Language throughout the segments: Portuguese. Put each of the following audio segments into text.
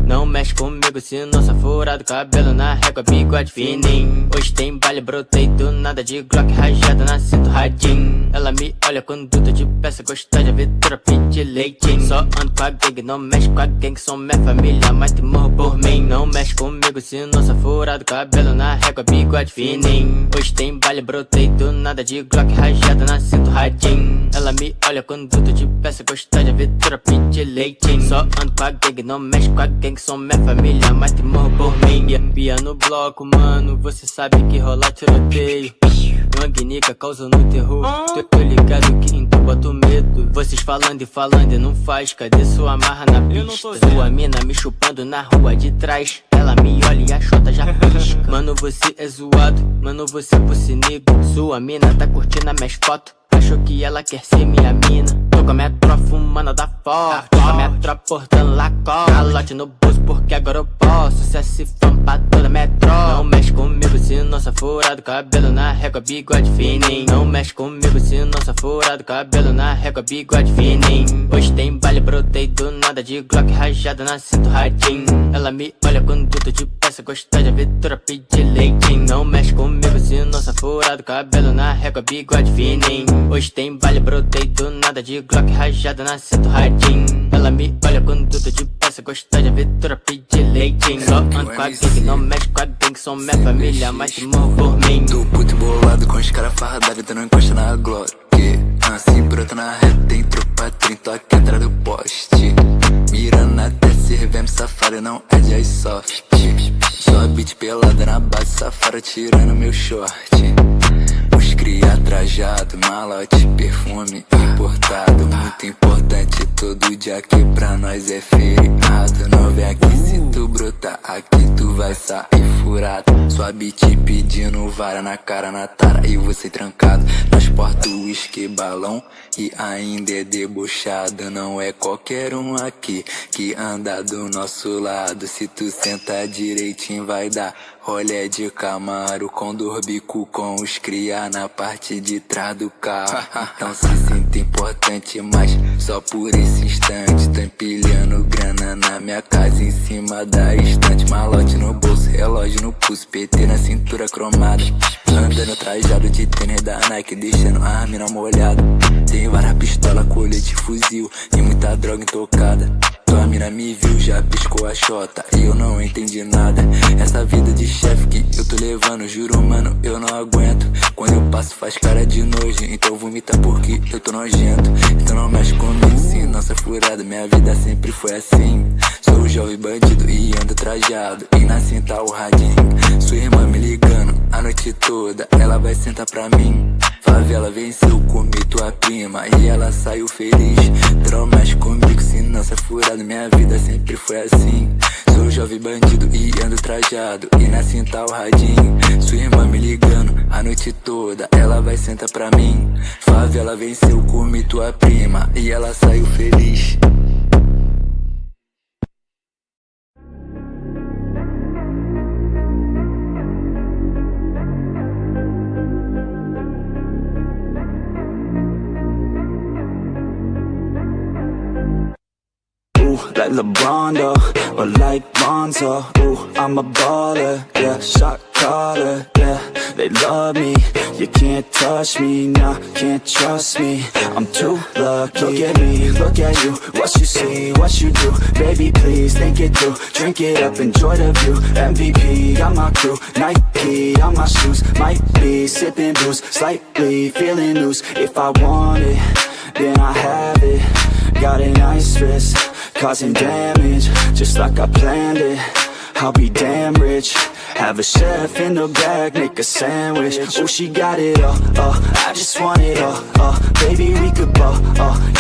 Não mexe comigo se não sou furado, cabelo na régua, bigode fininho. Hoje tem baile, brotei do nada de Glock rajada na cinto radinho. Ela me olha com duda de peça, gosta de aventura, pede leitinho. Só ando com a gangue, não mexe com a gangue, sou minha família, mas te morro por mim. Não mexe comigo se não sou furado, cabelo na régua, bigode fininho. Hoje tem baile, brotei do nada de Glock rajada na cinto radinho. Ela me olha com duda de peça, gosta de aventura, pede leitinho. Só ando com a gangue, não mexe com a gangue, sou minha família, mas te morro por mim. Pia no bloco, mano, você sabe que rola tiroteio. Manguinica causando terror. Tô ligado que então boto medo. Vocês falando e não faz. Cadê sua marra na pista? Sua mina me chupando na rua de trás. Ela me olha e a chota já pisca. Mano, você é zoado, mano, você é pussinigo. Sua mina tá curtindo as minhas fotos. Achou que ela quer ser minha mina. Tô com a minha tropa fumando da foto. Tô com a minha tropa portando Lacoste. Calote no bolso porque agora eu posso. Se esse fã pra toda minha tropa. Não mexe comigo se não sou furado, cabelo na régua, bigode fininho. Não mexe comigo se não sou furado, cabelo na régua, bigode fininho. Hoje tem baile, brotei do nada de Glock rajada na cinto radinho. Ela me olha com duto de peça, gosta de aventura, pede leitinho. Não mexe comigo se não sou furado, cabelo na régua, bigode fininho. Hoje tem baile, brotei do nada de Glock rajada na cinto radinho. Ela me olha com duto de peça, gosta de aventura, pede leitinho. Só ando com a gangue, não mexe com a gangue, sou minha família, mas te morro por mim. Tô puto bolado com os caras fardados, então não encosta na glória. Se brota na reta, tem tropa 30 aqui atrás do poste. Mirando até servemos safari, não é de iSoft. Só beat pelada na base, safari tirando meu short. Os cria trajado, malote, perfume importado. Muito importante todo dia aqui pra nós é feriado. Não vem aqui se tu brotar, aqui tu vai sair furado. Sua beat pedindo vara na cara, na tara e você trancado. Nós porta uísque, balão e ainda é debochado. Não é qualquer um aqui que anda do nosso lado. Se tu sentar direitinho vai dar rolé de Camaro, com bico com os cria na parte de trás do carro. Então se sinta importante, mas só por esse instante. Tô empilhando grana na minha casa em cima da estante. Malote no bolso, relógio no pulso, PT na cintura cromada. Andando trajado de tênis da Nike, deixando a mina molhada. Tem várias pistolas, colete, fuzil e muita droga intocada. Tua mina me viu, já piscou a chota e eu não entendi nada. Essa vida de chefe que eu tô levando, juro mano, eu não aguento. Quando eu passo faz cara de nojo, então vomita porque eu tô nojento. Então não mexe comigo sim, nossa furada, minha vida sempre foi assim. Sou jovem bandido e ando trajado, e na cinta o radinho. Sua irmã me ligando a noite toda, ela vai sentar pra mim. Favela venceu, comi tua prima e ela saiu feliz. Não mexe comigo se nossa furada, minha vida sempre foi assim. Sou jovem bandido e ando trajado, e na cinta o radinho. Sua irmã me ligando a noite toda, ela vai sentar pra mim. Favela venceu, comi tua prima e ela saiu feliz. Like LeBron though, or like Lonzo. Ooh, I'm a baller, yeah, shot caller, yeah. They love me, you can't touch me, nah, can't trust me. I'm too lucky. Look at me, look at you, what you see, what you do. Baby, please think it through, drink it up, enjoy the view. MVP, got my crew, Nike on my shoes. Might be sipping booze, slightly feeling loose. If I want it, then I have it. Got a nice wrist, causing damage, just like I planned it. I'll be damn rich. Have a chef in the back, make a sandwich. Oh, she got it all, I just want it all, baby, we could ball,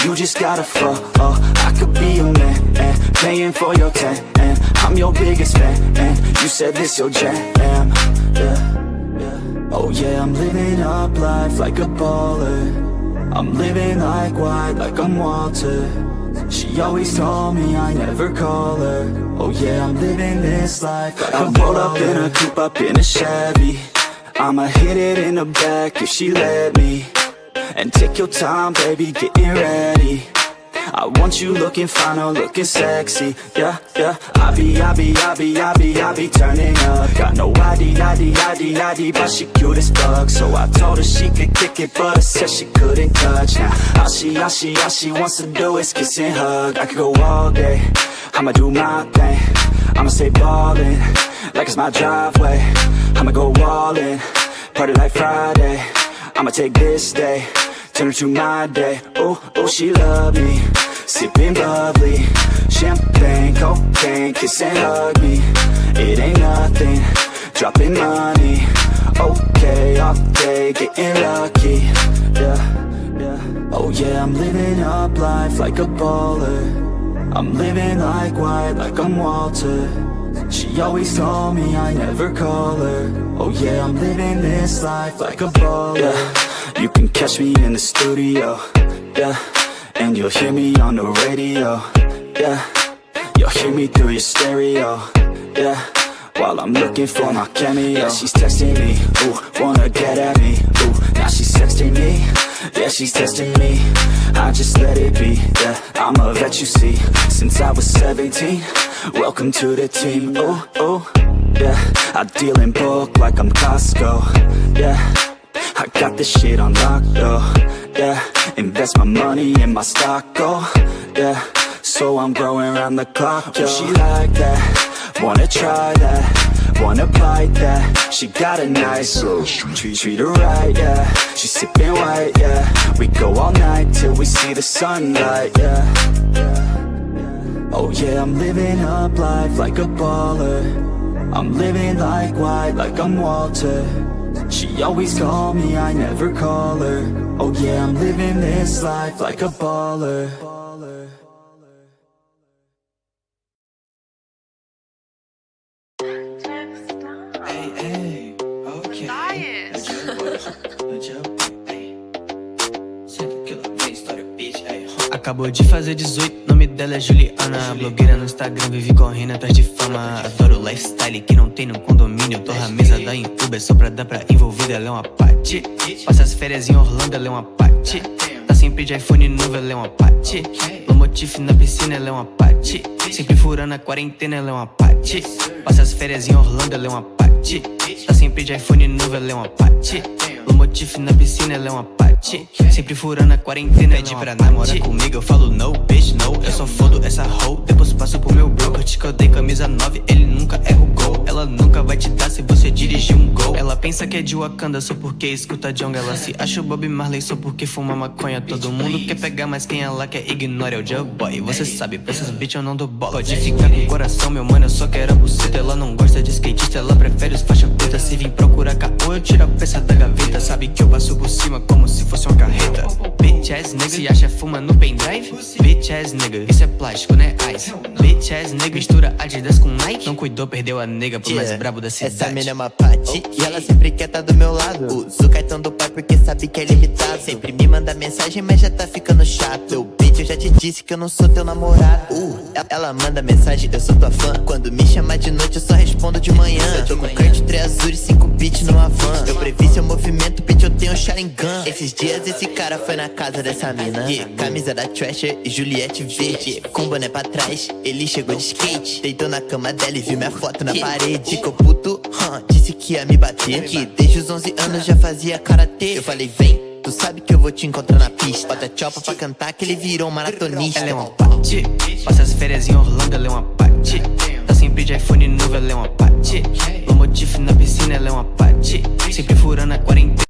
you just gotta fall, I could be your man, and paying for your tan, and I'm your biggest fan, and you said this your jam, yeah. Oh yeah, I'm living up life like a baller. I'm living like white, like I'm Walter. She always told me I never call her. Oh yeah, I'm living this life like I roll up in a coupe, up in a Chevy. I'ma hit it in the back if she let me. And take your time, baby, getting ready. I want you looking fine or looking sexy. Yeah, yeah. I be turning up. Got no ID, but she cute as fuck. So I told her she could kick it, but I said she couldn't touch. Now all she wants to do is kiss and hug. I could go all day, I'ma do my thing. I'ma stay ballin', like it's my driveway. I'ma go all in, party like Friday. I'ma take this day, turn it to my day. Ooh, ooh, she love me, sipping bubbly, champagne, cocaine, kiss and hug me. It ain't nothing, dropping money. Okay, all day, getting lucky. Yeah, yeah. Oh yeah, I'm living up life like a baller. I'm living like white, like I'm Walter. She always told me I never call her. Oh yeah, I'm living this life like a baller. Yeah, you can catch me in the studio. Yeah, and you'll hear me on the radio. Yeah, you'll hear me through your stereo. Yeah, while I'm looking for my cameo. Yeah, she's texting me, ooh, wanna get at me. Ooh, now she's texting me. Yeah, she's testing me, I just let it be. Yeah, I'm a vet, you see, since I was 17. Welcome to the team, ooh, ooh. Yeah, I deal in bulk like I'm Costco. Yeah, I got this shit on lock, though. Yeah, invest my money in my stock, oh. Yeah, so I'm growing around the clock, yo. She like that, wanna try that, wanna bite that. She got a nice treat her right, yeah. She's sipping white, yeah. We go all night till we see the sunlight, yeah, yeah. Oh yeah, I'm living up life like a baller. I'm living like white, like I'm Walter. She always call me, I never call her. Oh yeah, I'm living this life like a baller. Acabou de fazer 18, nome dela é Juliana. Blogueira no Instagram, vive correndo atrás de fama. Adoro o lifestyle que não tem no condomínio. Torra a mesa da Uber só pra dar pra envolvida. Ela é uma pati, passa as férias em Orlando, ela é uma pati. Tá sempre de iPhone novo, ela é uma pati. No motif na piscina, ela é uma pati. Sempre furando a quarentena, ela é uma pati. Passa as férias em Orlando, ela é uma pati. Tá sempre de iPhone novo, ela é uma pati. No motif na piscina, ela é uma pati. Sempre furando a quarentena, pede pra namorar comigo, eu falo no, bitch, no. Eu só fodo essa hoe, depois passo pro meu bro. Que eu dei camisa 9, ele nunca erra o gol. Ela nunca vai te dar se você dirigir um gol. Ela pensa que é de Wakanda só porque escuta Djonga. Ela se acha o Bob Marley só porque fuma maconha. Todo mundo quer pegar, mas quem ela quer ignora é o Joe Boy. Você sabe, pra essas bitch eu não dou bola. Pode ficar com o coração, meu mano, eu só quero a buceta. Ela não gosta de skatista, ela prefere os faixa preta. Se vir procurar caô, eu tiro a peça da gaveta. Sabe que eu passo por cima como se fosse uma carreta. Bitch ass nigga, se acha fuma no pendrive? Bitch ass nigga, isso é plástico, né ice? Bitch ass nigga, mistura Adidas com Nike. Não cuidou, perdeu a nega pro mais brabo da cidade. Essa mina é uma pati, e ela sempre quer tá do meu lado. Usa o cartão do pai porque sabe que é limitado. Sempre me manda mensagem, mas já tá ficando chato. Bitch, eu já te disse que eu não sou teu namorado. Ela manda mensagem, eu sou tua fã. Quando me chama de noite, eu só respondo de manhã. Eu tô com Kurt 3 azul e 5 beats numa van. Eu previ seu movimento, bitch, eu tenho Sharingan. Esses dias esse cara foi na casa dessa mina. Camisa da Thrasher e Juliette verde. Com boné pra trás, ele chegou de skate. Deitou na cama dela e viu minha foto na parede. Ficou puto, disse que ia me bater. Que desde os 11 anos já fazia karatê. Eu falei, vem, tu sabe que eu vou te encontrar na pista. Bota a chopa pra cantar que ele virou um maratonista. Ela é uma pati, passa as férias em Orlando, ela é uma pati. Tá sempre de iPhone novo,